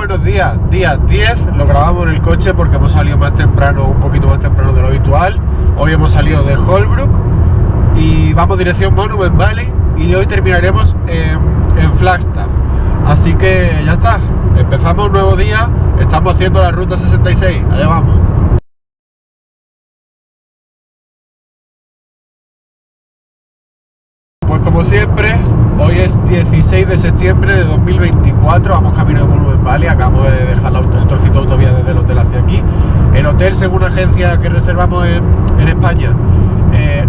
buenos días. Día 10, lo grabamos en el coche porque hemos salido más temprano, un poquito más temprano de lo habitual. Hoy hemos salido de Holbrook y vamos dirección Monument Valley y hoy terminaremos en Flagstaff. Así que ya está, empezamos un nuevo día, estamos haciendo la ruta 66, allá vamos. Pues como siempre, hoy es 16 de septiembre de 2024, vamos camino de Monument Valley, acabamos de dejar el trocito de autovía desde el hotel hacia aquí. El hotel, según agencia que reservamos en España,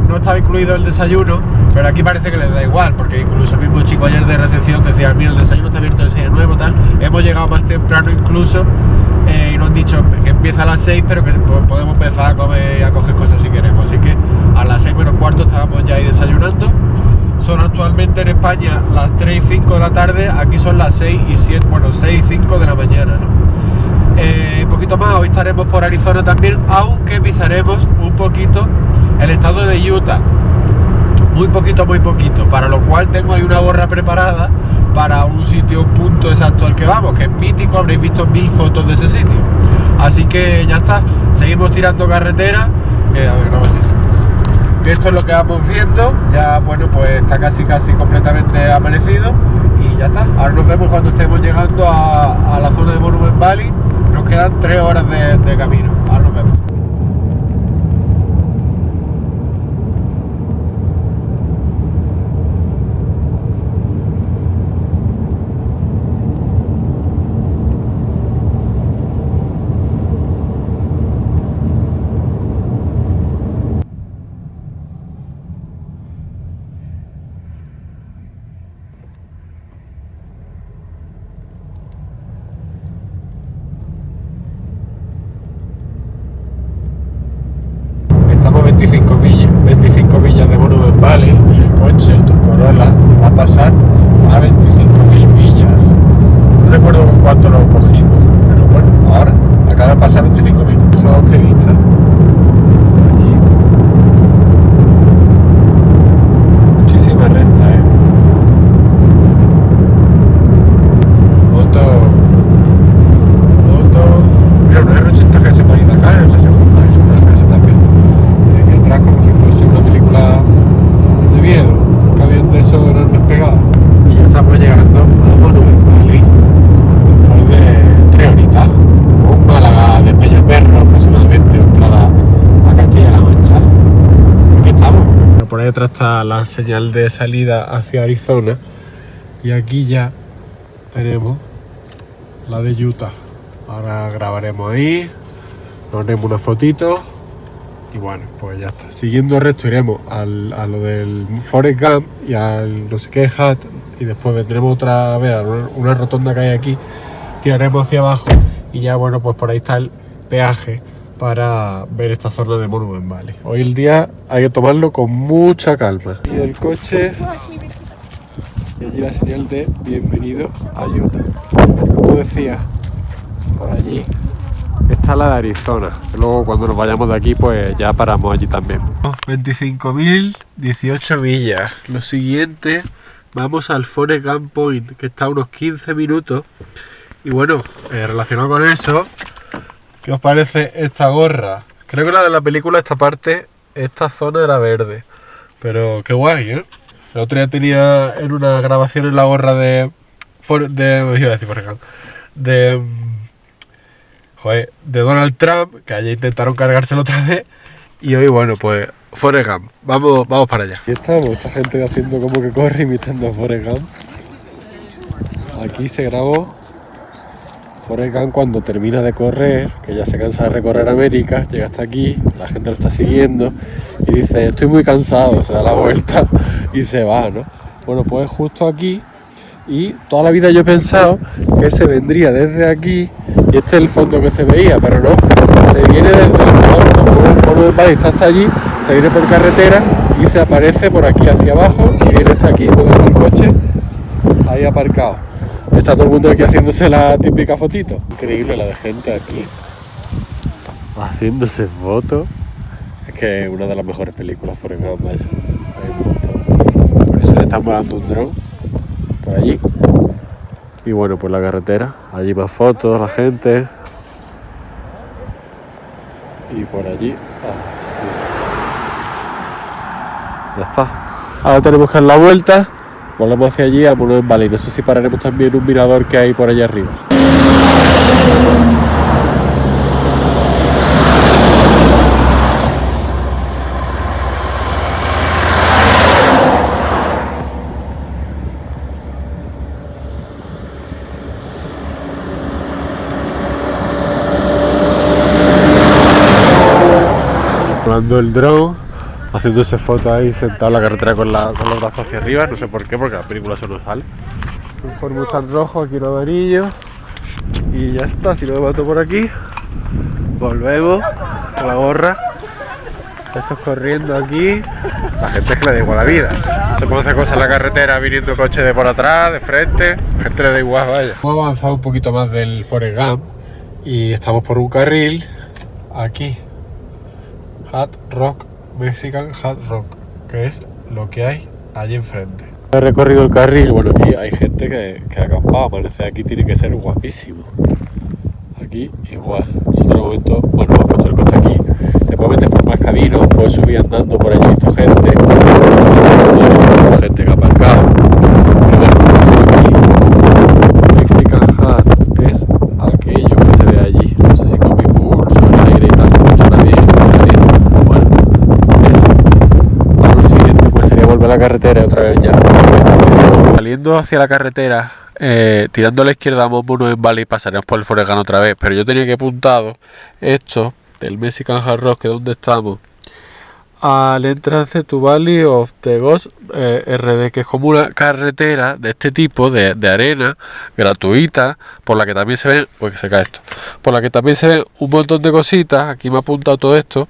no estaba incluido el desayuno, pero aquí parece que les da igual, porque incluso el mismo chico ayer de recepción decía, mira, el desayuno está abierto de 6 a 9, tal. Hemos llegado más temprano incluso y nos han dicho que empieza a las 6, pero que podemos empezar a comer y a coger cosas si queremos, así que a las 6 menos cuarto estábamos ya ahí desayunando. Son actualmente en España las 3 y 5 de la tarde, aquí son las 6 y 7, bueno, 6 y 5 de la mañana, ¿no? Un poquito más, hoy estaremos por Arizona también, aunque pisaremos un poquito el estado de Utah, muy poquito, para lo cual tengo ahí una gorra preparada para un sitio, un punto exacto al que vamos, que es mítico, habréis visto 1000 fotos de ese sitio, así que ya está, seguimos tirando carretera, que a ver, no va a ser. Esto es lo que vamos viendo, ya bueno, pues está casi completamente amanecido y ya está. Ahora nos vemos cuando estemos llegando a la zona de Monument Valley, nos quedan 3 horas de camino, ahora nos vemos. Estamos 25 millas de Monument Valley y el coche, el Corolla, va a pasar a 25.000 millas. No recuerdo con cuánto lo cogimos, pero bueno, ahora acaba de pasar 25.000. Fijaos qué vista. Allí. Muchísima recta, Moto. Mira, una R80 GS para ir a Dakar en la segunda, es una GS también. Como si fuese una película de miedo, que habían de esos enormes pegados. Y ya estamos llegando a Monument Valley después de 3 horitas, como un Málaga de Peñaperro aproximadamente, entrada a Castilla-La Mancha. Aquí estamos. Por ahí detrás está la señal de salida hacia Arizona y aquí ya tenemos la de Utah. Ahora grabaremos ahí, nos haremos una fotito. Y bueno, pues ya está. Siguiendo el resto iremos a lo del Forrest Gump y al no sé qué Hat. Y después vendremos otra vez a una rotonda que hay aquí. Tiraremos hacia abajo. Y ya bueno, pues por ahí está el peaje para ver esta zona de Monument Valley. Hoy el día hay que tomarlo con mucha calma. Y el coche. Y allí la señal de bienvenido a Utah. Como decía, por allí está la de Arizona. Luego cuando nos vayamos de aquí pues ya paramos allí también. 25.018 millas. Lo siguiente, vamos al Forrest Gump Point, que está a unos 15 minutos. Y bueno, relacionado con eso, ¿qué os parece esta gorra? Creo que la de la película, esta zona era verde. Pero qué guay, ¿eh? El otro día tenía en una grabación en la gorra de Donald Trump, que allí intentaron cargárselo otra vez, y hoy bueno, pues Forrest Gump, vamos para allá. Aquí estamos, esta gente haciendo como que corre imitando a Forrest Gump. Aquí se grabó Forrest Gump cuando termina de correr, que ya se cansa de recorrer América, llega hasta aquí, la gente lo está siguiendo y dice, estoy muy cansado, se da la vuelta y se va, ¿no? Bueno, pues justo aquí, y toda la vida yo he pensado que se vendría desde aquí y este es el fondo que se veía, pero no, se viene desde el fondo, Monument Valley está hasta allí, se viene por carretera y se aparece por aquí hacia abajo y viene hasta aquí, donde está el coche, ahí aparcado. Está todo el mundo aquí haciéndose la típica fotito. Increíble la de gente aquí haciéndose fotos. Es que es una de las mejores películas Forrest Gump, vaya. Hay un montón. Por eso le están volando un dron por allí. Y bueno, pues la carretera, allí más fotos, la gente. Y por allí, así. Ya está. Ahora tenemos que dar la vuelta, volvemos hacia allí al Monument Valley. No sé si pararemos también en un mirador que hay por allá arriba. Volando el drone, haciéndose fotos ahí sentado en la carretera con los brazos hacia arriba, no sé por qué, porque la película eso no sale. Un Ford Mustang rojo, aquí un amarillo. Y ya está, si lo mato por aquí, volvemos a la gorra. Estos corriendo aquí, la gente es que le da igual la vida. Se puede hacer cosas en la carretera viniendo coches de por atrás, de frente, la gente le da igual, vaya. Hemos avanzado un poquito más del Forrest Gump y estamos por un carril aquí. Hard Rock, Mexican Hard Rock, que es lo que hay allí enfrente. He recorrido el carril, bueno, aquí hay gente que ha acampado, parece que aquí tiene que ser guapísimo. Aquí igual, nosotros de momento, bueno, hemos puesto el coche aquí, te puedes meter por más caminos, puedes subir andando por allí, visto gente que ha aparcado. Pero bueno, Mexican Hard es aquello que se ve allí, no sé si con mi pulso, el aire y tal, se escuchará bien, bueno, eso. Ahora lo siguiente pues sería volver a la carretera otra vez ya. Saliendo hacia la carretera, tirando a la izquierda a Monument Valley, pasaremos por el Forrest Gump otra vez, pero yo tenía que apuntado esto del Mexican Hard Rock, que es donde estamos, al Entrance to Valley of the Ghost RD, que es como una carretera de este tipo de arena gratuita, por la que también se ven, pues que se cae esto, por la que también se ven un montón de cositas. Aquí me ha apuntado todo esto,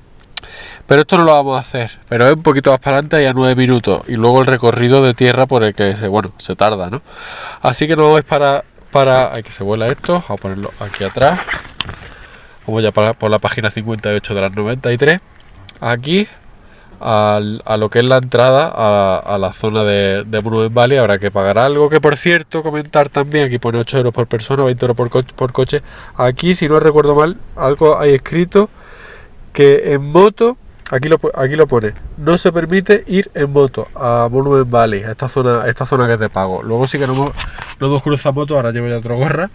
pero esto no lo vamos a hacer, pero es un poquito más para adelante y a 9 minutos, y luego el recorrido de tierra por el que se tarda, ¿no? Así que no vamos para hay que se vuela esto, vamos a ponerlo aquí atrás, vamos ya por la página 58 de las 93, aquí a lo que es la entrada a la zona de Monument Valley. Habrá que pagar algo, que por cierto, comentar también, aquí pone 8 euros por persona, 20 euros por coche. Aquí, si no recuerdo mal, algo hay escrito que en moto, aquí lo pone, no se permite ir en moto a Monument Valley, a esta zona que es de pago. Luego sí que no hemos cruzado motos, ahora llevo ya otra gorra,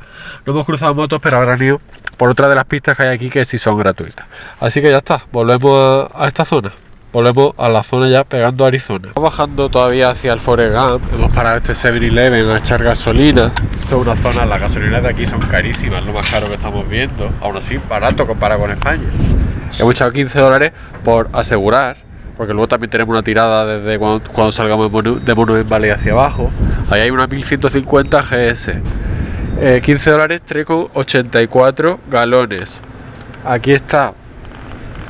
no hemos cruzado motos, pero habrán ido por otra de las pistas que hay aquí que sí son gratuitas. Así que ya está, volvemos a esta zona. Volvemos a la zona ya pegando a Arizona. Estamos bajando todavía hacia el Forrest Gump. Hemos parado este 7-Eleven a echar gasolina. Esto es una zona, las gasolinas de aquí son carísimas, lo más caro que estamos viendo. Aún así, barato comparado con España. Hemos echado 15 dólares por asegurar, porque luego también tenemos una tirada desde cuando salgamos de Monument Valley hacia abajo. Ahí hay una 1150 GS. 15 dólares, 3,84 galones. Aquí está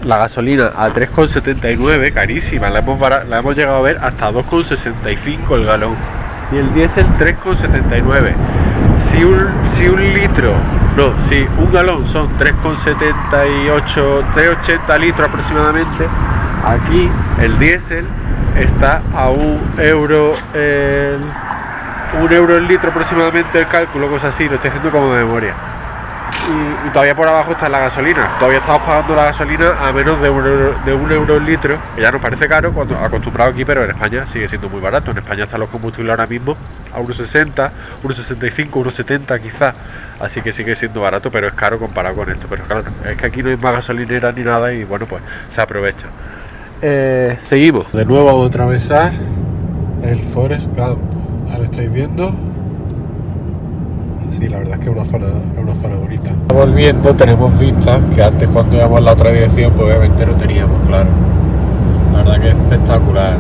la gasolina a 3,79, carísima, la hemos llegado a ver hasta 2,65 el galón. Y el diésel 3,79. Si un galón son 3,78, 3,80 litros aproximadamente, aquí el diésel está a un euro el litro aproximadamente, el cálculo, cosas así, lo estoy haciendo como de memoria. Y todavía por abajo está la gasolina. Todavía estamos pagando la gasolina a menos de un euro el litro, que ya nos parece caro cuando acostumbrado aquí, pero en España sigue siendo muy barato. En España están los combustibles ahora mismo a 1,60, 1,65, 1,70 quizás. Así que sigue siendo barato, pero es caro comparado con esto. Pero claro, es que aquí no hay más gasolineras ni nada y bueno, pues se aprovecha. Seguimos. De nuevo vamos a atravesar el Forrest Gump. Ahora estáis viendo. Sí, la verdad es que es una zona bonita. Volviendo, tenemos vistas que antes, cuando íbamos en la otra dirección, pues obviamente no teníamos, claro. La verdad que es espectacular.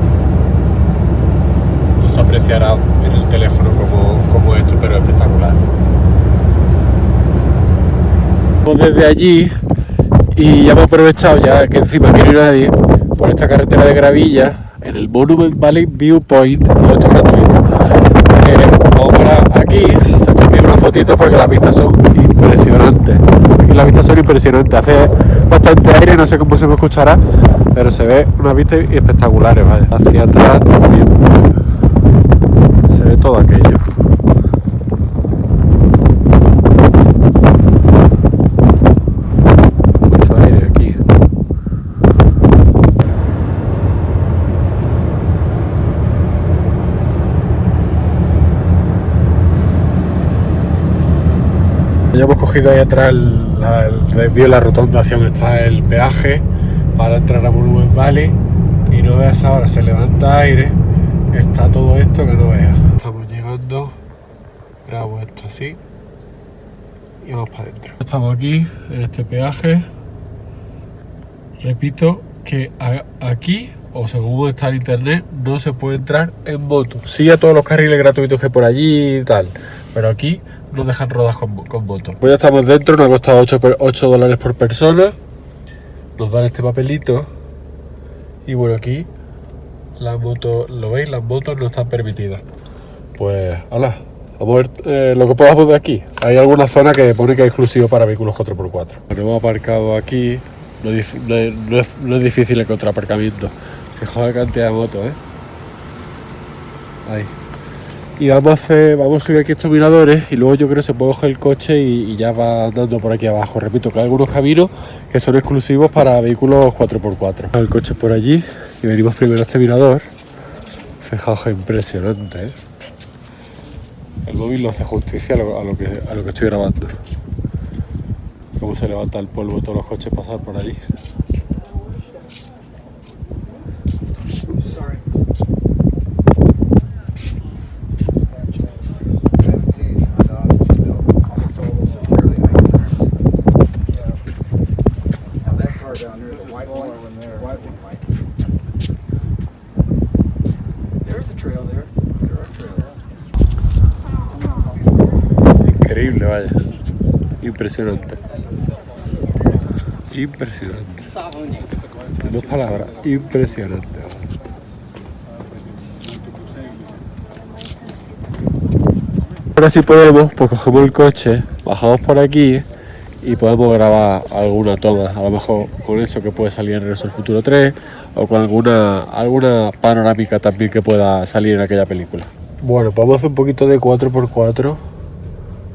No se apreciará en el teléfono como esto, pero es espectacular. Desde allí, y ya hemos aprovechado, ya que encima aquí no hay nadie, por esta carretera de gravilla, en el Monument Valley Viewpoint, todo esto gratuito. Vamos para aquí, hacer también unas fotitos porque las vistas son impresionantes. Aquí las vistas son impresionantes, hace bastante aire, no sé cómo se me escuchará, pero se ve unas vistas espectaculares, vaya. Hacia atrás también se ve todo aquello. Ya hemos cogido ahí atrás el desvío de la rotonda hacia donde está el peaje para entrar a Monument Valley. Y no veas ahora, se levanta aire, está todo esto que no veas. Estamos llegando, grabo esto así y vamos para adentro. Estamos aquí en este peaje. Repito que aquí, o según está en internet, no se puede entrar en moto. Sí a todos los carriles gratuitos que por allí y tal, pero aquí no dejan rodas con moto. Pues ya estamos dentro, nos ha costado $8 por persona. Nos dan este papelito. Y bueno, aquí la moto, ¿lo veis? Las motos no están permitidas. Pues, hola, vamos a ver lo que podamos de aquí. Hay alguna zona que pone que es exclusivo para vehículos 4x4. Nos hemos aparcado aquí. No es difícil encontrar aparcamiento. Fijaos la cantidad de motos, Ahí. Y vamos a subir aquí estos miradores y luego yo creo que se puede coger el coche y ya va andando por aquí abajo. Repito que hay algunos caminos que son exclusivos para vehículos 4x4. El coche por allí y venimos primero a este mirador. Fijaos que impresionante, El móvil no hace justicia a lo que estoy grabando. Cómo se levanta el polvo de todos los coches pasar por allí. Increíble, vaya. Impresionante. Impresionante. En dos palabras, impresionante. Ahora sí podemos, pues cogemos el coche, bajamos por aquí y podemos grabar alguna toma, a lo mejor con eso que puede salir en Regreso al Futuro 3 o con alguna panorámica también que pueda salir en aquella película. Bueno, pues vamos a hacer un poquito de 4x4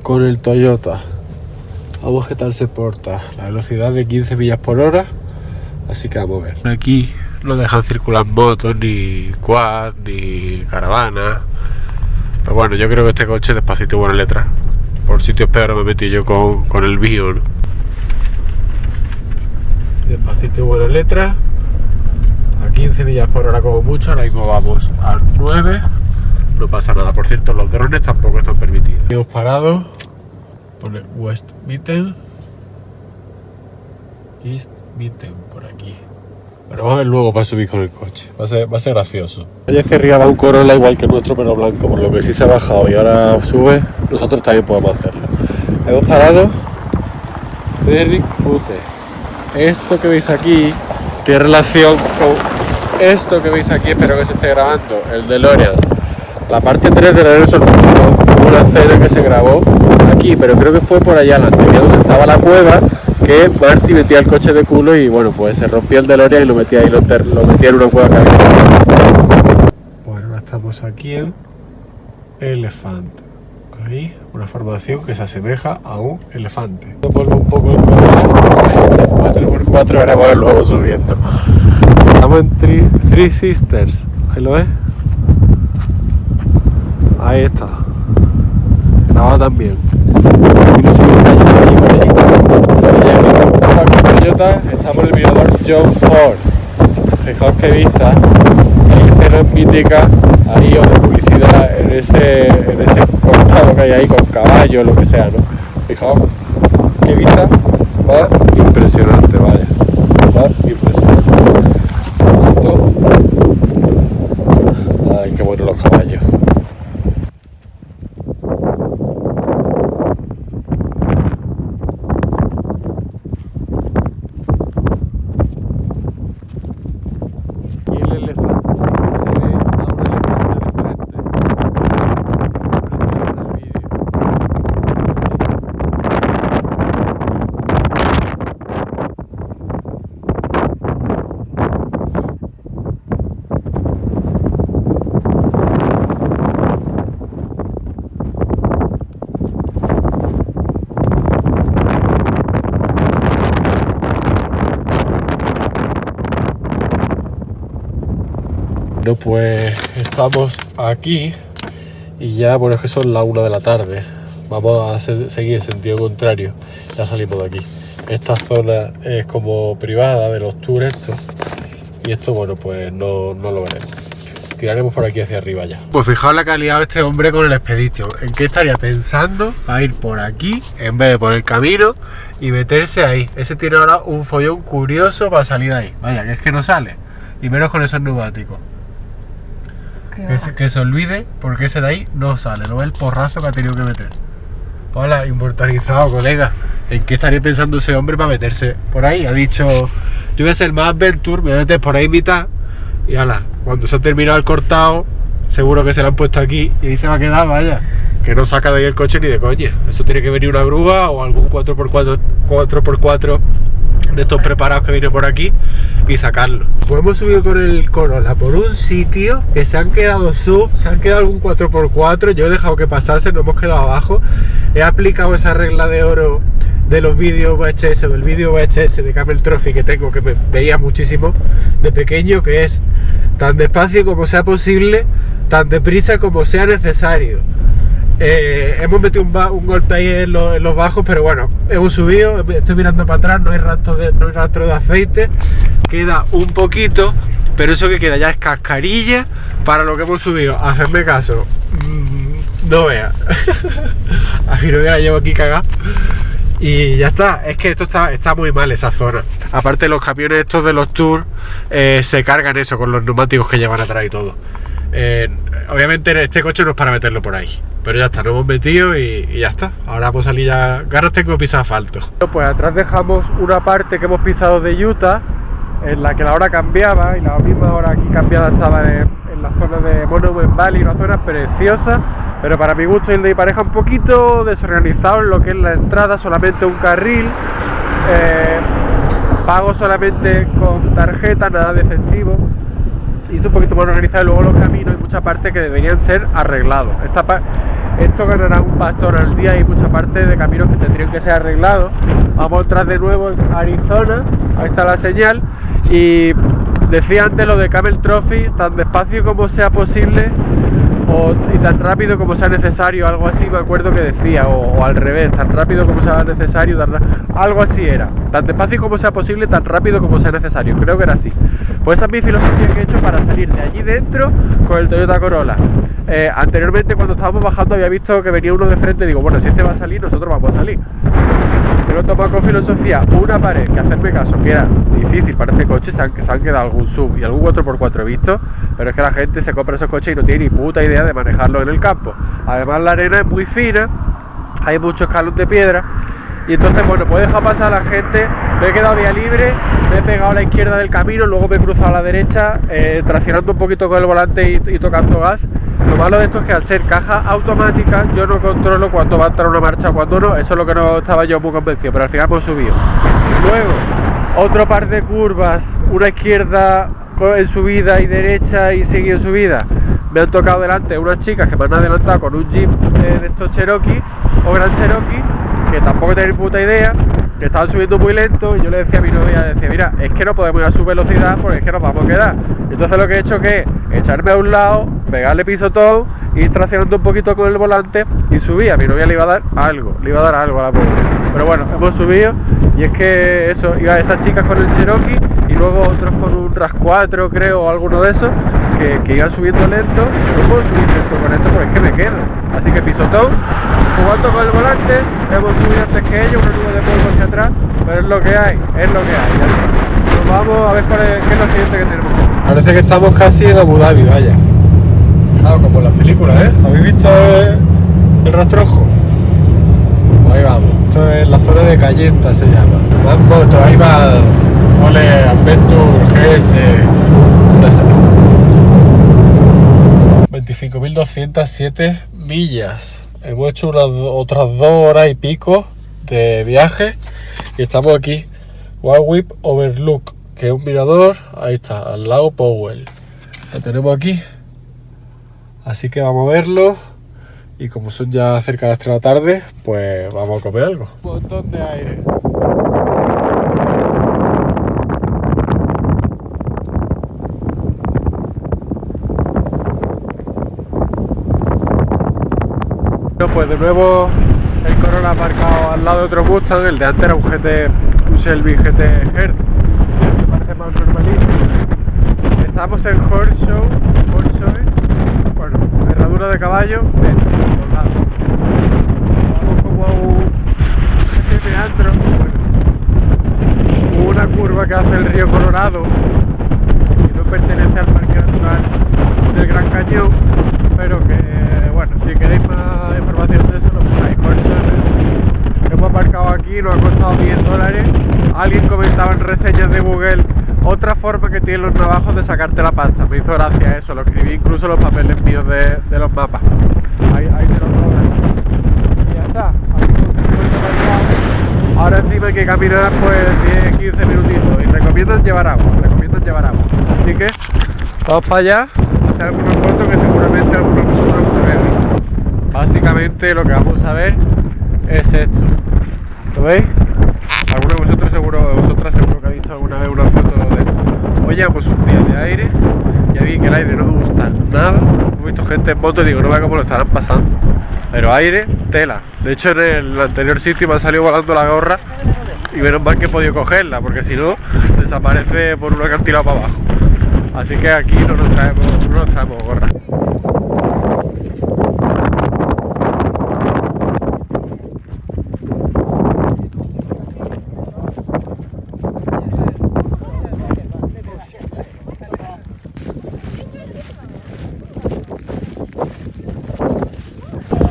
con el Toyota. Vamos a ver qué tal se porta. La velocidad de 15 millas por hora, así que vamos a ver. Aquí no dejan circular motos, ni quad, ni caravana. Pero bueno, yo creo que este coche despacito y buena letra. Por sitios peores me metí yo con el Bio, ¿no? Despacito y buena letra. A 15 millas por hora como mucho, ahora mismo vamos a 9. No pasa nada. Por cierto, los drones tampoco están permitidos. Hemos parado. Pone West Mitten. East Mitten, por aquí. Pero vamos a ver luego para subir con el coche. Va a ser gracioso. Ayer cerraba un Corolla igual que el nuestro, pero blanco. Por lo que sí se ha bajado y ahora sube, nosotros también podemos hacerlo. Hemos parado. Very pute. Esto que veis aquí tiene relación con esto que veis aquí. Espero que se esté grabando. El DeLorean. La parte 3 de Regreso al Futuro. Una escena que se grabó aquí, pero creo que fue por allá adelante, donde estaba la cueva, que Marty metía el coche de culo y bueno, pues se rompió el DeLorean y lo metía ahí, lo metía en una cueva que había. Bueno, ahora estamos aquí en Elephant. Ahí, una formación que se asemeja a un elefante. Vuelvo un poco el coche, 4x4, ahora vamos luego subiendo. Estamos en Three Sisters, ahí lo ves. Ahí está. Grabado también. Estamos en el mirador John Ford. Fijaos qué vista. Hay escenas míticas ahí o de publicidad en ese cortado que hay ahí con caballos, lo que sea, ¿no? Fijaos qué vista. Va impresionante, vaya. Va impresionante. Ay, qué buenos los caballos. Bueno, pues estamos aquí y ya, bueno, es que son las 1 de la tarde. Vamos a seguir en sentido contrario. Ya salimos de aquí. Esta zona es como privada de los tours estos. Y esto, bueno, pues no lo veremos. Tiraremos por aquí hacia arriba ya. Pues fijaos la que ha liado este hombre con el Expedition. ¿En qué estaría pensando a ir por aquí en vez de por el camino y meterse ahí? Ese tiene ahora un follón curioso para salir de ahí. Vaya, que es que no sale. Y menos con esos neumáticos. Que se olvide porque ese de ahí no sale. No ve el porrazo que ha tenido que meter. Hola, inmortalizado, colega. ¿En qué estaría pensando ese hombre para meterse por ahí? Ha dicho, yo voy a ser más Adventure, me voy a meter por ahí mitad. Y ala, cuando se ha terminado el cortado, seguro que se lo han puesto aquí y ahí se va a quedar, vaya. Que no saca de ahí el coche ni de coña. Eso tiene que venir una grúa o algún 4x4 de estos preparados que viene por aquí y sacarlo. Pues hemos subido con el Corolla por un sitio que se han quedado se han quedado algún 4x4. Yo he dejado que pasase, nos hemos quedado abajo. He aplicado esa regla de oro de los vídeos VHS o del vídeo VHS de Camel Trophy que tengo, que me veía muchísimo de pequeño, que es tan despacio como sea posible, tan deprisa como sea necesario. Hemos metido un golpe ahí en los bajos, pero bueno, hemos subido, estoy mirando para atrás, no hay rastro de aceite, queda un poquito, pero eso que queda ya es cascarilla para lo que hemos subido. Hacedme caso, no vea. A mi novia la llevo aquí cagada. Y ya está, es que esto está muy mal, esa zona. Aparte, los camiones estos de los tours se cargan eso con los neumáticos que llevan atrás y todo. Obviamente este coche no es para meterlo por ahí, pero ya está, nos hemos metido y ya está. Ahora vamos a salir ya, ganas tengo de pisar asfalto. Pues atrás dejamos una parte que hemos pisado de Utah, en la que la hora cambiaba y la misma hora aquí cambiada estaba en la zona de Monument Valley, una zona preciosa, pero para mi gusto y el de mi pareja un poquito desorganizado en lo que es la entrada, solamente un carril, pago solamente con tarjeta, nada de efectivo, y es un poquito más organizado. Y luego los caminos, hay mucha parte que deberían ser arreglados. Esto ganará un pastón al día, hay mucha parte de caminos que tendrían que ser arreglados. Vamos atrás de nuevo en Arizona, ahí está la señal, y decía antes lo de Camel Trophy, tan despacio como sea posible y tan rápido como sea necesario, algo así me acuerdo que decía, o al revés, tan rápido como sea necesario, algo así era, tan despacio como sea posible, tan rápido como sea necesario, creo que era así. Pues esa es mi filosofía que he hecho para salir de allí dentro con el Toyota Corolla. Anteriormente, cuando estábamos bajando, había visto que venía uno de frente y digo, bueno, si este va a salir, nosotros vamos a salir. Yo lo he tomado con filosofía, una pared, que hacerme caso, que era difícil para este coche, se han quedado algún sub y algún 4x4 he visto, pero es que la gente se compra esos coches y no tiene ni puta idea de manejarlo en el campo. Además la arena es muy fina, hay mucho escalón de piedra, y entonces bueno, pues he dejado pasar a la gente, me he quedado vía libre, me he pegado a la izquierda del camino, luego me he cruzado a la derecha, traccionando un poquito con el volante y tocando gas. Lo malo de esto es que al ser caja automática yo no controlo cuándo va a entrar una marcha o cuándo no, eso es lo que no estaba yo muy convencido, pero al final hemos subido. Luego, otro par de curvas, una izquierda en subida y derecha y seguido en subida. Me han tocado delante unas chicas que me han adelantado con un Jeep de estos Cherokee o Gran Cherokee, que tampoco tenía ni puta idea, que estaban subiendo muy lento, y yo le decía a mi novia, mira, es que no podemos ir a su velocidad porque es que nos vamos a quedar. Entonces lo que he hecho es echarme a un lado, pegarle pisotón, ir traccionando un poquito con el volante y subí. A mi novia le iba a dar algo a la pobre. Pero bueno, hemos subido, y es que eso, iba esas chicas con el Cherokee y luego otros con un RAV4 creo, o alguno de esos, que iban subiendo lento. No puedo subir lento con esto porque es que me quedo. Así que pisotón, jugando con el volante, hemos subido antes que ellos, una nube de polvo hacia atrás, pero es lo que hay, ya está. Nos vamos a ver qué es lo siguiente que tenemos. Parece que estamos casi en Abu Dhabi, vaya. Claro, como en las películas, ¿eh? ¿Habéis visto el rastrojo? Pues ahí vamos. Esto es la zona de Cayenta, se llama. Más motos, ahí va. Ole, Adventure, GS. 25.207 millas. Hemos hecho otras 2 horas y pico de viaje y estamos aquí. Whip Overlook, que es un mirador, ahí está, al lago Powell. Lo tenemos aquí. Así que vamos a verlo. Y como son ya cerca de las 3 de la tarde, pues vamos a comer algo. Un montón de aire. Pues de nuevo el Corolla aparcado al lado de otro Mustang, el de antes era un Shelby GT Hertz, que parece más normalito. Estamos en Horse bueno, herradura de caballo, dentro, por los lados. Vamos como a un meandro, bueno, una curva que hace el río Colorado, que no pertenece al Parque Natural del Gran Cañón, pero que, bueno, si queréis más información de eso, lo ponéis. Hemos aparcado aquí, nos ha costado $10. Alguien comentaba en reseñas de Google otra forma que tienen los navajos de sacarte la pasta. Me hizo gracia eso, lo escribí incluso en los papeles míos de los mapas. Ahí te lo pongo. Y ya está. Ahora encima hay que caminar pues 10-15 minutitos y recomiendan llevar agua. Así que vamos para allá a hacer algunas fotos que seguramente algunos de vosotros no veáis. Básicamente lo que vamos a ver es esto. ¿Lo veis? Algunos de vosotros vosotras seguro que habéis visto alguna vez una foto de esto. Hoy llevamos un día de aire y a mí que el aire no me gusta nada. He visto gente en moto y digo, no vea cómo lo estarán pasando. Pero aire, tela. De hecho en el anterior sitio me ha salido volando la gorra y menos mal que he podido cogerla, porque si no desaparece por un acantilado para abajo. Así que aquí no nos traemos gorra.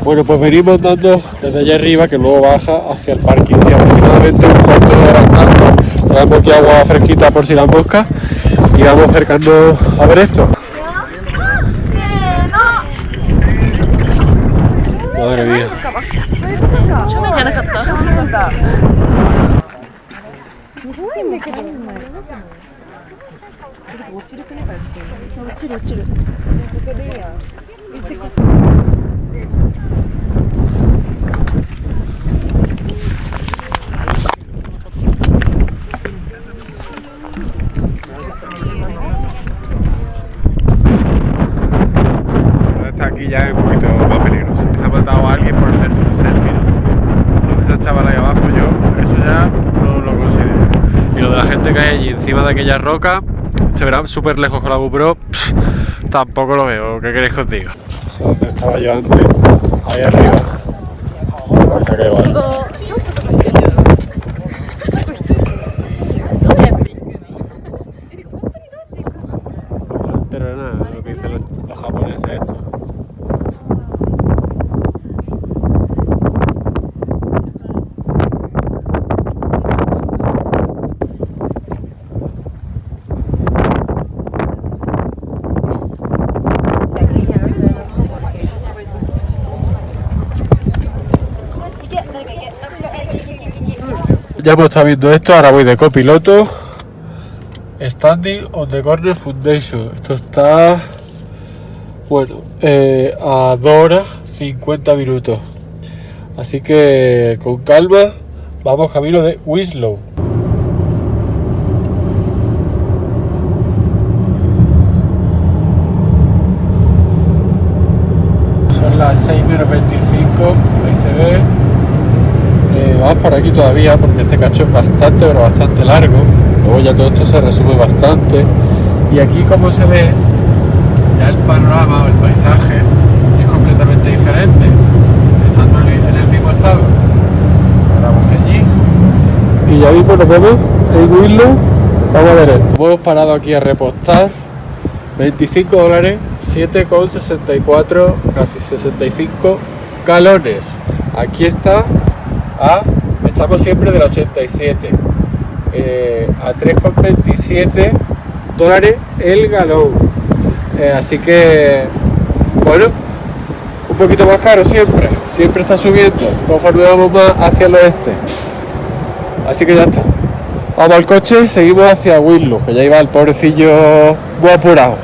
Bueno, pues venimos andando desde allá arriba, que luego baja hacia el parking, sí, aproximadamente un cuarto de hora andando. Traemos aquí agua fresquita por si las moscas y vamos acercando a ver esto. Madre mía. Aquí ya es un poquito más peligroso. Se ha matado a alguien por hacerse un selfie. Entonces esa chavala ahí abajo, yo eso ya no lo considero. Y lo de la gente que hay allí encima de aquella roca, se verá súper lejos con la GoPro, tampoco lo veo. ¿Qué queréis que os diga? Eso donde estaba yo antes, ahí arriba. Se ha caído algo. Pero nada, lo que dicen los japoneses esto. Ya hemos estado viendo esto, ahora voy de copiloto. Standing on the Corner Foundation. Esto está, bueno, a 2 horas 50 minutos. Así que con calma, vamos camino de Winslow. Son las 6:25, ahí se ve. Vamos por aquí todavía porque este cacho es bastante, pero bastante largo. Luego ya todo esto se resume bastante. Y aquí como se ve, ya el panorama o el paisaje es completamente diferente, estando en el mismo estado. Ahora vamos allí. Y ya mismo nos vemos en Winslow. Vamos a ver esto. Hemos parado aquí a repostar. $25, 7,64, casi 65 galones. Aquí está. Echamos siempre de la 87 a $3,27 el galón, así que bueno, un poquito más caro siempre está subiendo conforme vamos más hacia el oeste, así que ya está. Vamos al coche, seguimos hacia Winslow, que ya iba el pobrecillo muy apurado.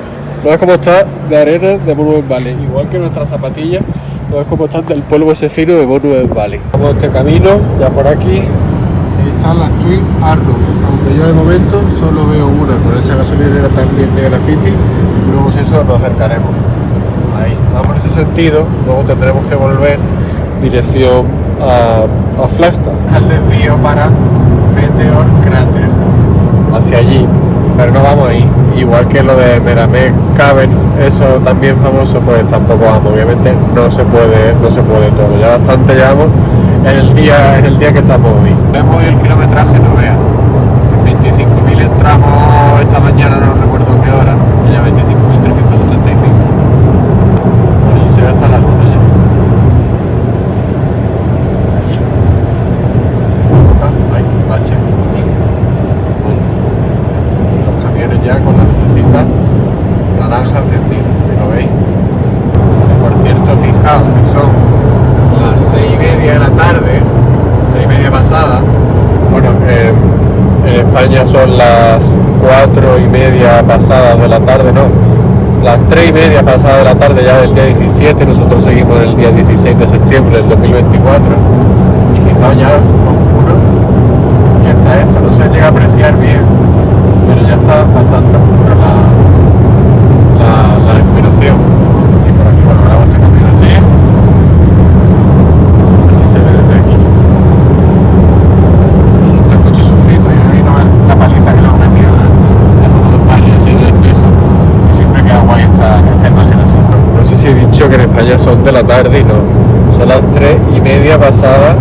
No ves cómo está de arena de Monument Valley, igual que nuestras zapatillas. No es como están del polvo ese fino de Monument Valley. Vamos este camino, ya por aquí. Ahí están las Twin Arrows, aunque yo de momento solo veo una con esa gasolinera también de graffiti. Luego si eso nos acercaremos. Ahí, vamos en ese sentido, luego tendremos que volver dirección a Flagstaff. Al desvío para Meteor Crater, hacia allí, pero no vamos ahí. Igual que lo de Meramec Caverns, eso también famoso, pues tampoco vamos. Obviamente no se puede todo. Ya bastante llevamos en el día que estamos hoy. Vemos el kilometraje, no veas. 25.000 entramos esta mañana, no recuerdo qué hora, y ya 25.375. Por allí se ve hasta la luna ya. Allí. Se coloca. Ay, bache. Bueno, los camiones ya con la lucecita naranja encendida, ¿lo veis? Y por cierto, fijaos que son las 6:30 de la tarde, 6:30 pasada. Bueno, en España son las 4:30 pasadas de la tarde, no, las 3:30 pasadas de la tarde ya del día 17, nosotros seguimos el día 16 de septiembre del 2024, y fijaos ya, os juro, que está esto, no se llega a apreciar bien, pero ya está bastante oscura la iluminación, y por aquí, bueno, ahora este camino así se ve desde aquí. La paliza que le hemos metido en España, así en el espejo, y siempre queda guay esta imagen así. No sé si he dicho que en España son de la tarde y no, son las 3:30 pasadas,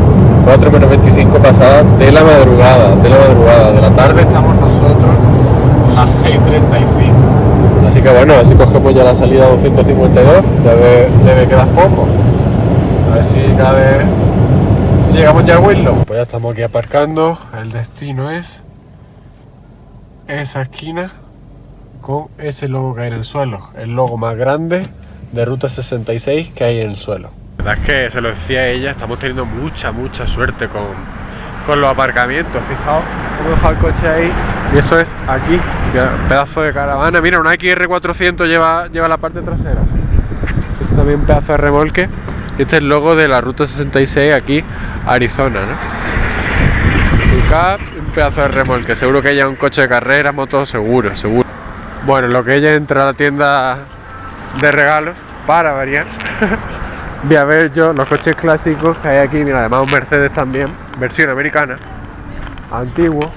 4 menos 25 pasadas de la madrugada, de la tarde estamos nosotros las 6:35. Así que bueno, así cogemos ya la salida 252, ya debe quedar poco. A ver si cada vez, si llegamos ya a Winslow. Pues ya estamos aquí aparcando, el destino es esa esquina con ese logo que hay en el suelo, el logo más grande de Ruta 66 que hay en el suelo. La verdad es que, se lo decía a ella, estamos teniendo mucha suerte con los aparcamientos. Fijaos, hemos dejado el coche ahí y eso es aquí, pedazo de caravana. Mira, una XR400 lleva la parte trasera. Esto también un pedazo de remolque. Y este es el logo de la Ruta 66 aquí, Arizona, ¿no? Pickup, un pedazo de remolque, seguro que ella es un coche de carrera, moto, seguro. Bueno, lo que ella entra a la tienda de regalos, para variar, voy a ver yo los coches clásicos que hay aquí. Mira, además un Mercedes también, versión americana, antiguo.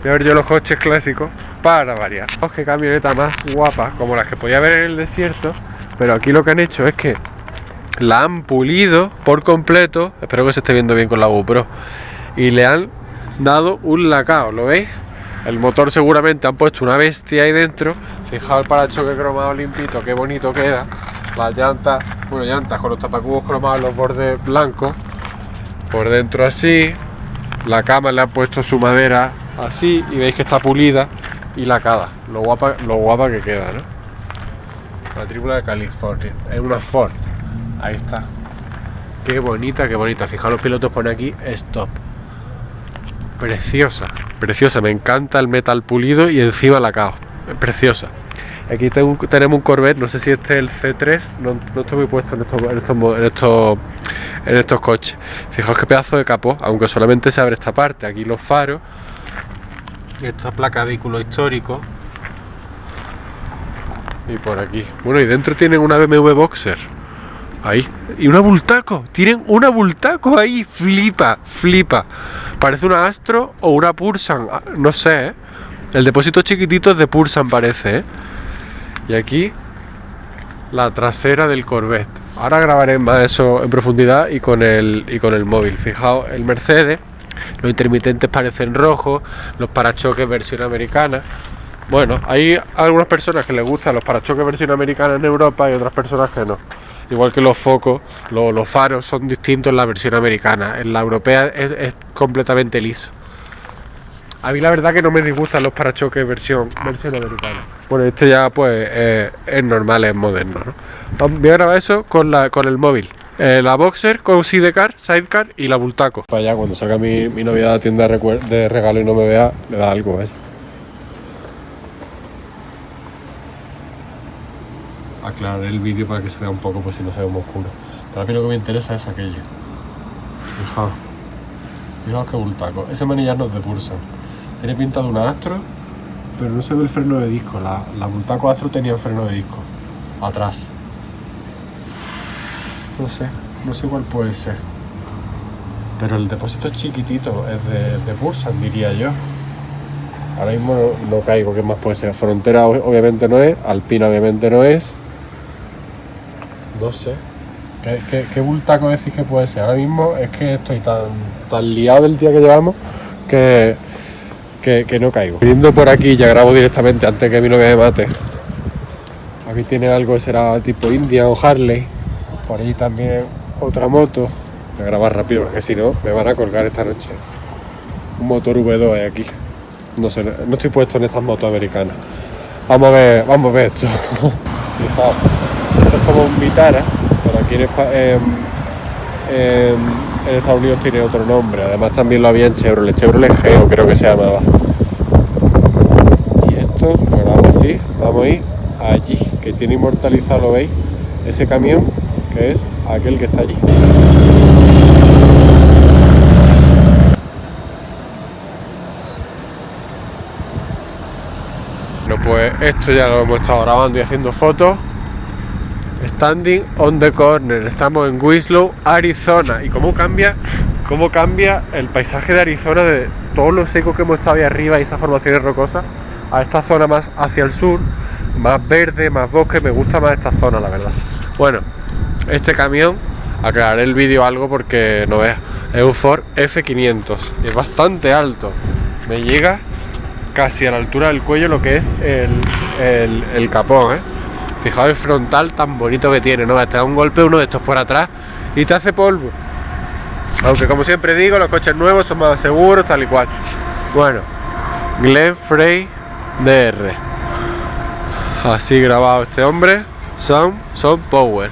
Voy a ver yo los coches clásicos, para variar. Qué camioneta más guapa, como las que podía ver en el desierto, pero aquí lo que han hecho es que la han pulido por completo, espero que se esté viendo bien con la GoPro, y le han dado un lacao, ¿lo veis? El motor seguramente han puesto una bestia ahí dentro. Fijaos el parachoque cromado limpito, qué bonito queda. Las llantas, bueno, llantas con los tapacubos cromados en los bordes blancos, por dentro así. La cama le han puesto su madera así y veis que está pulida y lacada. Lo guapa que queda, ¿no? Matrícula de California, es una Ford. Ahí está. Qué bonita. Fijaos, los pilotos ponen aquí stop. Preciosa, me encanta el metal pulido y encima lacao. Preciosa. Aquí tenemos un Corvette, no sé si este es el C3, no estoy muy puesto en estos coches. Fijaos qué pedazo de capó, aunque solamente se abre esta parte. Aquí los faros, esta placa de vehículo histórico. Y por aquí. Bueno, y dentro tienen una BMW Boxer. Ahí. Y una Bultaco. Tienen una Bultaco ahí. Flipa. Parece una Astro o una Pulsan. No sé, ¿eh? El depósito chiquitito es de Pulsan, parece, ¿eh? Y aquí la trasera del Corvette. Ahora grabaré más eso en profundidad y con el móvil. Fijaos, el Mercedes. Los intermitentes parecen rojos. Los parachoques versión americana. Bueno, hay algunas personas que les gustan los parachoques versión americana en Europa y otras personas que no. Igual que los focos, los faros son distintos en la versión americana. En la europea es completamente liso. A mí la verdad que no me disgustan los parachoques versión americana. Bueno, este ya pues es normal, es moderno, ¿no? Voy a grabar eso con el móvil. La Boxer con sidecar y la Bultaco. Para allá, cuando salga mi novia de la tienda de regalo y no me vea, le da algo, ¿ves? Aclarar el vídeo para que se vea un poco, pues si no se ve muy oscuro. Pero a mí lo que me interesa es aquello. Fijaos que Bultaco. Ese manillar no es de Pulsar. Tiene pinta de una Astro, pero no se ve el freno de disco. La Bultaco Astro tenía freno de disco atrás. No sé cuál puede ser. pero el depósito es chiquitito, es de Bursan, diría yo. Ahora mismo no caigo, ¿qué más puede ser? Frontera obviamente no es, Alpina obviamente no es. No sé. ¿Qué bultaco decís que puede ser? Ahora mismo es que estoy tan liado del día que llevamos que no caigo. Viniendo por aquí ya grabo directamente antes que mi novia me mate. Aquí tiene algo que será tipo Indian o Harley. Por ahí también otra moto. Voy a grabar rápido porque si no me van a colgar esta noche. Un motor V2 hay aquí. No sé, no estoy puesto en estas motos americanas. Vamos a ver esto. Fijaos, esto es como un Vitara, pero aquí en Estados Unidos tiene otro nombre. Además también lo había en Chevrolet Geo creo que se llamaba. Y esto, bueno, ahora sí, vamos a ir allí, que tiene inmortalizado, ¿lo veis? Ese camión, que es aquel que está allí. Bueno, pues esto ya lo hemos estado grabando y haciendo fotos. Standing on the corner, estamos en Winslow, Arizona. Y cómo cambia el paisaje de Arizona, de todo lo seco que hemos estado ahí arriba y esas formaciones rocosas, a esta zona más hacia el sur, más verde, más bosque. Me gusta más esta zona, la verdad. Bueno, este camión, aclararé el vídeo algo porque no veas, es un Ford F500, es bastante alto, me llega casi a la altura del cuello lo que es el capón, Fijaos el frontal tan bonito que tiene, ¿no? Te da un golpe uno de estos por atrás y te hace polvo. Aunque como siempre digo, los coches nuevos son más seguros, tal y cual. Bueno, Glenn Frey DR. Así grabado este hombre. Sound Power.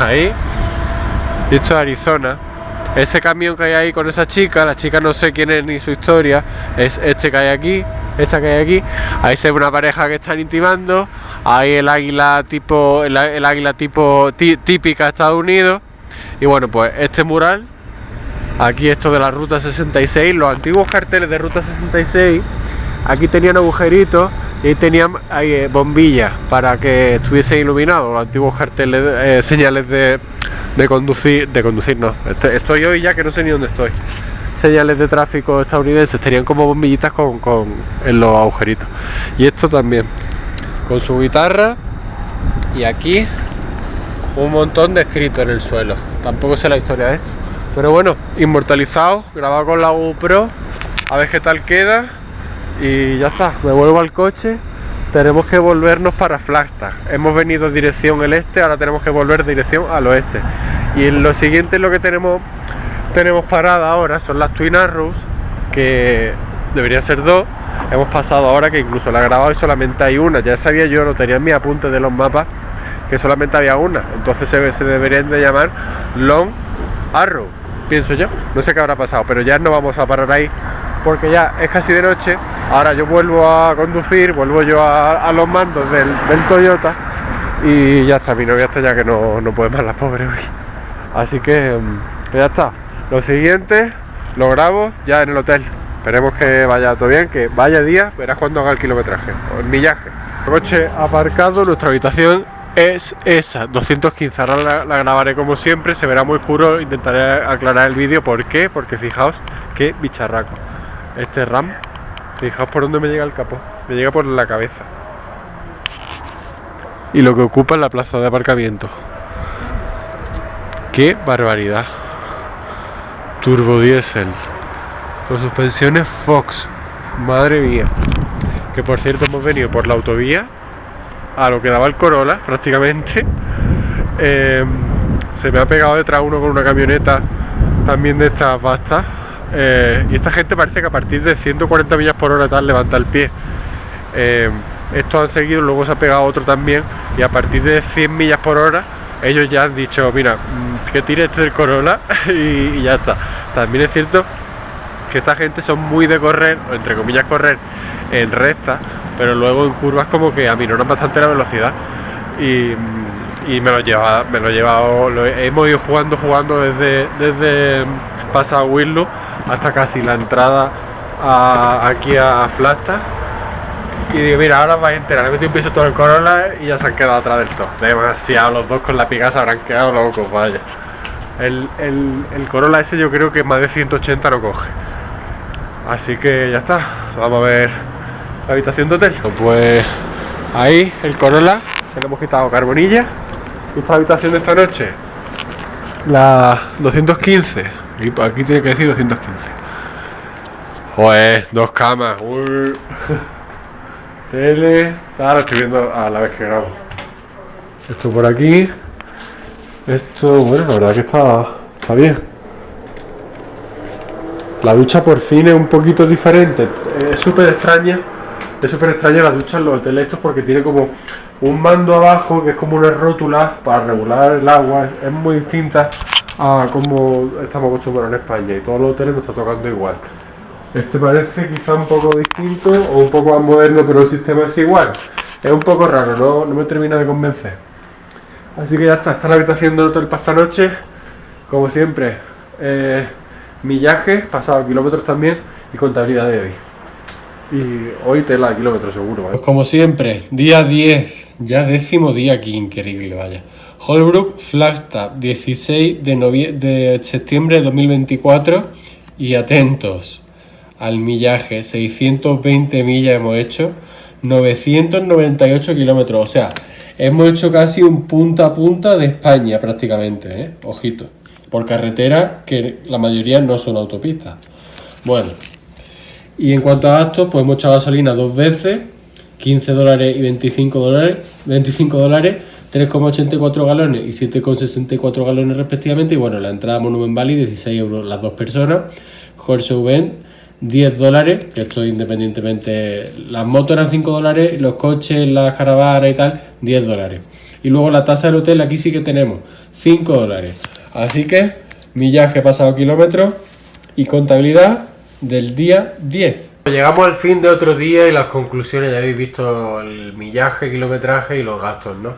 Ahí. Y esto es Arizona. Ese camión que hay ahí con esa chica, la chica no sé quién es ni su historia, es este que hay aquí, esta que hay aquí. Ahí se ve una pareja que están intimando. Ahí el águila tipo típica de Estados Unidos. Y bueno, pues este mural, aquí esto de la Ruta 66, los antiguos carteles de Ruta 66, aquí tenían agujeritos y tenían bombillas para que estuviesen iluminados los antiguos carteles, señales de conducir no, estoy hoy ya que no sé ni dónde estoy. Señales de tráfico estadounidenses tenían como bombillitas en los agujeritos. Y esto también, con su guitarra, y aquí un montón de escritos en el suelo. Tampoco sé la historia de esto, pero bueno, inmortalizado, grabado con la GoPro, a ver qué tal queda. Y ya está, me vuelvo al coche. Tenemos que volvernos para Flagstaff. Hemos venido dirección el este, ahora tenemos que volver dirección al oeste. Y lo siguiente, lo que tenemos parada ahora son las Twin Arrows, que deberían ser dos. Hemos pasado ahora que incluso la he grabado y solamente hay una. Ya sabía yo, lo tenía en mi apunte de los mapas, que solamente había una. Entonces se deberían de llamar Long Arrow, pienso yo. No sé qué habrá pasado, pero ya no vamos a parar ahí porque ya es casi de noche. Ahora yo vuelvo a conducir, vuelvo yo a los mandos del Toyota y ya está, mi novia está ya que no puede más, la pobre hoy. Así que ya está. Lo siguiente lo grabo ya en el hotel. Esperemos que vaya todo bien, que vaya día, verás cuando haga el kilometraje o el millaje. El coche aparcado, nuestra habitación es esa, 215. Ahora la grabaré como siempre, se verá muy oscuro, intentaré aclarar el vídeo. ¿Por qué? Porque fijaos qué bicharraco. Este RAM, fijaos por dónde me llega el capó, me llega por la cabeza. Y lo que ocupa es la plaza de aparcamiento. ¡Qué barbaridad! Turbodiesel, con suspensiones Fox, madre mía. Que por cierto hemos venido por la autovía a lo que daba el Corolla prácticamente. Se me ha pegado detrás uno con una camioneta también de estas vastas. Y esta gente parece que a partir de 140 millas por hora tal levanta el pie. Estos han seguido, luego se ha pegado otro también, y a partir de 100 millas por hora ellos ya han dicho, mira, que tire este del Corolla y ya está. También es cierto que esta gente son muy de correr, o entre comillas correr, en recta, pero luego en curvas como que aminoran bastante la velocidad. Y hemos ido jugando desde pasado Winslow hasta casi la entrada aquí a Flagstaff. Y digo, mira, ahora os vais a enterar, he metido un piso todo el Corolla y ya se han quedado atrás del todo. Demasiado, los dos con la pica se habrán quedado locos, vaya. El Corolla ese yo creo que más de 180 no coge. Así que ya está, vamos a ver la habitación de hotel. Pues ahí el Corolla, se le hemos quitado carbonilla. Esta habitación de esta noche, la 215, y aquí tiene que decir 215. Joder, 2 camas, tele, ahora estoy viendo a la vez que grabo. Esto por aquí, esto, bueno, la verdad que está bien. La ducha por fin es un poquito diferente, es súper extraña la ducha en los hoteles estos porque tiene como un mando abajo que es como una rótula para regular el agua, es muy distinta a como estamos acostumbrados en España y todos los hoteles nos está tocando igual. Este parece quizá un poco distinto o un poco más moderno, pero el sistema es igual. Es un poco raro, no me termina de convencer. Así que ya está, esta es la habitación del hotel para esta noche. Como siempre, millaje, pasado kilómetros también y contabilidad de hoy. Y hoy tela de kilómetros seguro, ¿vale? Pues como siempre, día 10, ya 10º día aquí, increíble, vaya. Holbrook, Flagstaff, 16 de septiembre de 2024 y atentos al millaje, 620 millas hemos hecho, 998 kilómetros, o sea, hemos hecho casi un punta a punta de España prácticamente, ojito, por carretera que la mayoría no son autopistas. Bueno, y en cuanto a gastos, pues hemos echado gasolina 2 veces, $15 y $25, 3,84 galones y 7,64 galones respectivamente. Y bueno, la entrada a Monument Valley, 16 euros las 2 personas. Horseshoe Bend, $10, que esto independientemente, las motos eran $5, los coches, las caravanas y tal, $10. Y luego la tasa del hotel, aquí sí que tenemos $5. Así que, millaje pasado kilómetros y contabilidad del día 10. Llegamos al fin de otro día y las conclusiones, ya habéis visto el millaje, kilometraje y los gastos, ¿no?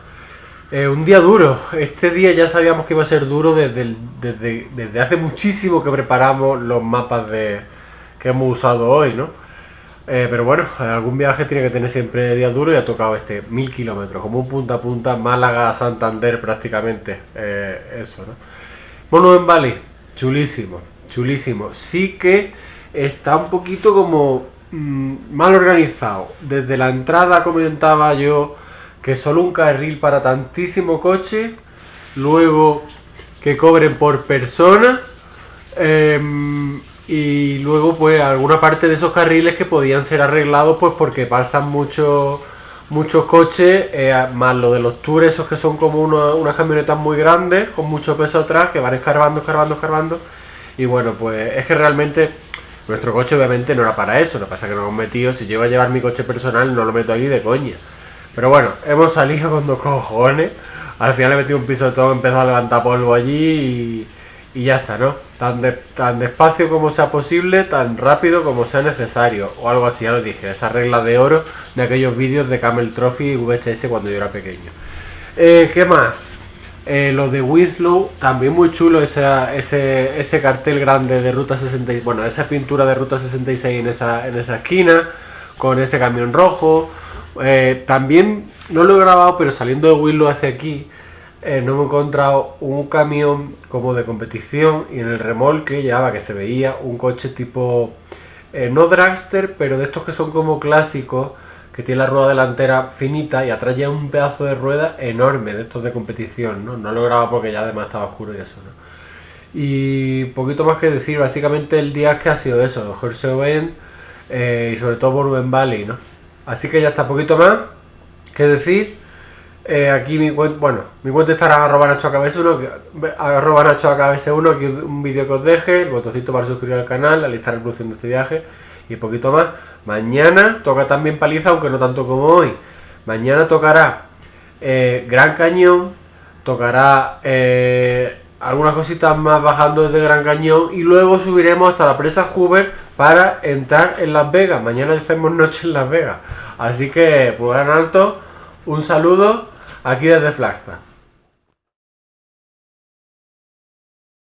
Un día duro, este día ya sabíamos que iba a ser duro desde hace muchísimo que preparamos los mapas que hemos usado hoy, ¿no? Pero bueno, algún viaje tiene que tener siempre días duros y ha tocado 1000 kilómetros, como un punta a punta, Málaga, Santander prácticamente, eso, ¿no? Monument Valley, chulísimo, chulísimo, sí que está un poquito como mal organizado. Desde la entrada comentaba yo que solo un carril para tantísimo coche, luego que cobren por persona, y luego pues alguna parte de esos carriles que podían ser arreglados pues porque pasan muchos coches, más lo de los tours esos que son como unas camionetas muy grandes con mucho peso atrás que van escarbando y bueno, pues es que realmente nuestro coche obviamente no era para eso, lo que pasa es que nos hemos metido, si llego a llevar mi coche personal no lo meto aquí de coña. Pero bueno, hemos salido con 2 cojones, al final he metido un pisotón, he empezado a levantar polvo allí y ya está, ¿no? Tan despacio como sea posible, tan rápido como sea necesario, o algo así, ya lo dije, esa regla de oro de aquellos vídeos de Camel Trophy y VHS cuando yo era pequeño. ¿Qué más? Lo de Winslow, también muy chulo ese cartel grande de Ruta 66, bueno, esa pintura de Ruta 66 en esa esquina, con ese camión rojo. También, no lo he grabado, pero saliendo de Winslow hacia aquí, no me he encontrado un camión como de competición y en el remolque llevaba, que se veía, un coche tipo, no dragster, pero de estos que son como clásicos, que tiene la rueda delantera finita y atrás ya un pedazo de rueda enorme de estos de competición, ¿no? No lo grababa porque ya además estaba oscuro y eso, ¿no? Y poquito más que decir, básicamente el día que ha sido eso, Horseshoe Bend y sobre todo Monument Valley, ¿no? Así que ya está, poquito más que decir. Aquí mi cuenta estará @NachoAKBS1, aquí un vídeo que os deje, el botoncito para suscribir al canal, la lista de reproducción de este viaje y poquito más. Mañana toca también paliza, aunque no tanto como hoy. Mañana tocará Gran Cañón, tocará algunas cositas más bajando desde Gran Cañón y luego subiremos hasta la presa Hoover para entrar en Las Vegas. Mañana hacemos noche en Las Vegas. Así que, pues en alto, un saludo aquí desde Flagstaff.